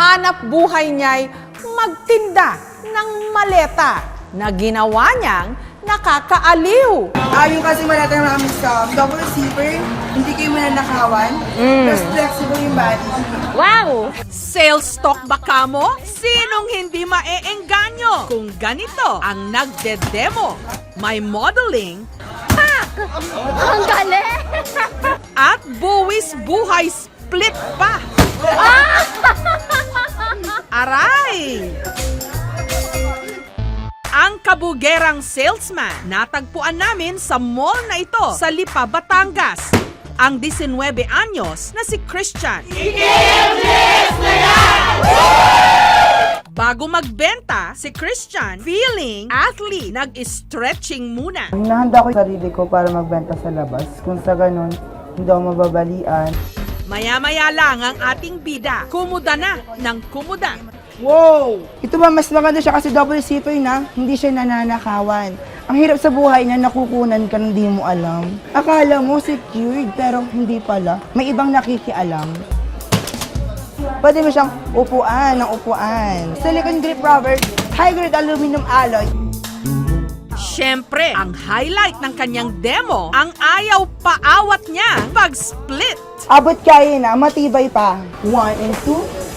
hanap buhay niya'y magtinda ng maleta na ginawa niyang nakakaaliw. Yung kasi malata namin sa double zipper, hindi kayo mananakawan, plus flexible yung body. Wow! Sales talk ba kamo? Sinong hindi maeengganyo kung ganito ang nagde-demo? May modeling Ang galing! at buwis buhay split pa. Aray! Ang kabugerang salesman natagpuan namin sa mall na ito sa Lipa, Batangas. Ang 19 anyos na si Christian. Bago magbenta, si Christian, feeling athlete, nag-stretching muna. Hinahanda ko yung sarili ko para magbenta sa labas. Kung sa ganun, hindi ako mababalian. Maya-maya lang ang ating bida. Kumuda na ng kumuda. Wow! Ito ba, mas maganda siya kasi double zipper na, hindi siya nananakawan. Ang hirap sa buhay na nakukunan ka nang di mo alam. Akala mo secured, pero hindi pala. May ibang nakikialam. Pwede mo siyang upuan ng upuan. Silicone grip rubber, high grade aluminum alloy. Siyempre, ang highlight ng kanyang demo, ang ayaw paawat niya pag-split. Abot kaya na, matibay pa. 1 and 2.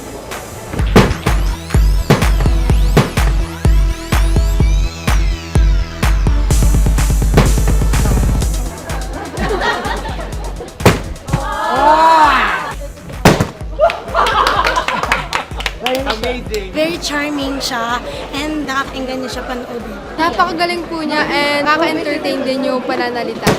Very charming siya and nakakinggan niya siya panoodin. Napakagaling po niya and nakaka-entertain din yung pananalita.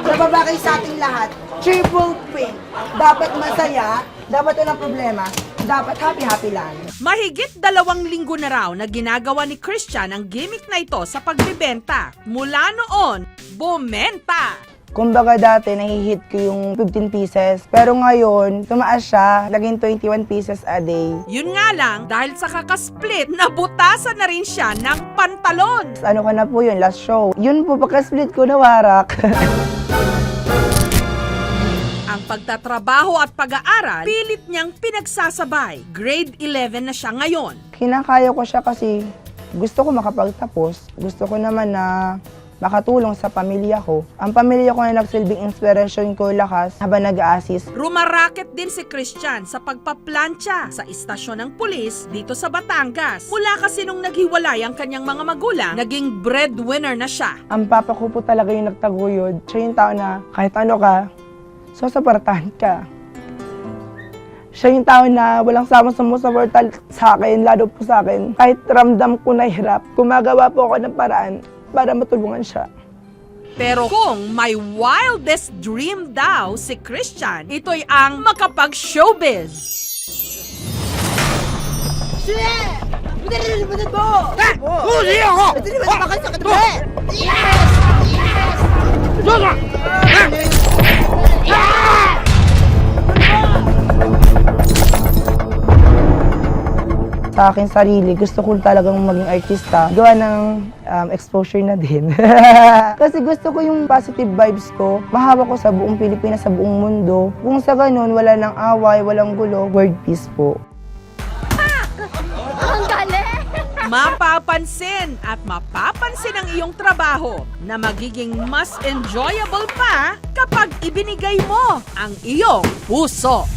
Sa babakay sa ating lahat, triple pin. Dapat masaya, dapat walang problema, dapat happy-happy lang. Mahigit 2 linggo na raw na ginagawa ni Christian ang gimmick na ito sa pagbebenta. Mula noon, bumenta! Kumbaga dati, nahihit ko yung 15 pieces. Pero ngayon, tumaas siya, naging 21 pieces a day. Yun nga lang, dahil sa kakasplit, nabutasan na rin siya ng pantalon. Ano ko na po yun, last show. Yun po, pagka-split ko, nawarak. Ang pagtatrabaho at pag-aaral, pilit niyang pinagsasabay. Grade 11 na siya ngayon. Kinakaya ko siya kasi gusto ko makapagtapos. Gusto ko naman na makatulong sa pamilya ko. Ang pamilya ko na nagsilbing inspirasyon ko lakas habang nag-a-assist. Rumaraket din si Christian sa pagpaplantsa sa istasyon ng pulis dito sa Batangas. Mula kasi nung naghiwalay ang kanyang mga magulang, naging breadwinner na siya. Ang papa ko po talaga yung nagtaguyod. Siya yung tao na kahit ano ka, susuportahan ka. Siya yung tao na walang sumusuporta sa akin, lalo po sa akin. Kahit ramdam ko na hirap, gumagawa po ako ng paraan para matulungan siya. Pero kung may wildest dream daw si Christian, ito'y ang makapag-showbiz. Sa akin sarili, gusto ko talagang maging artista. Gawa ng exposure na din. Kasi gusto ko yung positive vibes ko. Mahawak ko sa buong Pilipinas, sa buong mundo. Kung sa ganun, wala nang away, walang gulo, world peace po. Ang galing! Mapapansin at mapapansin ang iyong trabaho na magiging mas enjoyable pa kapag ibinigay mo ang iyong puso.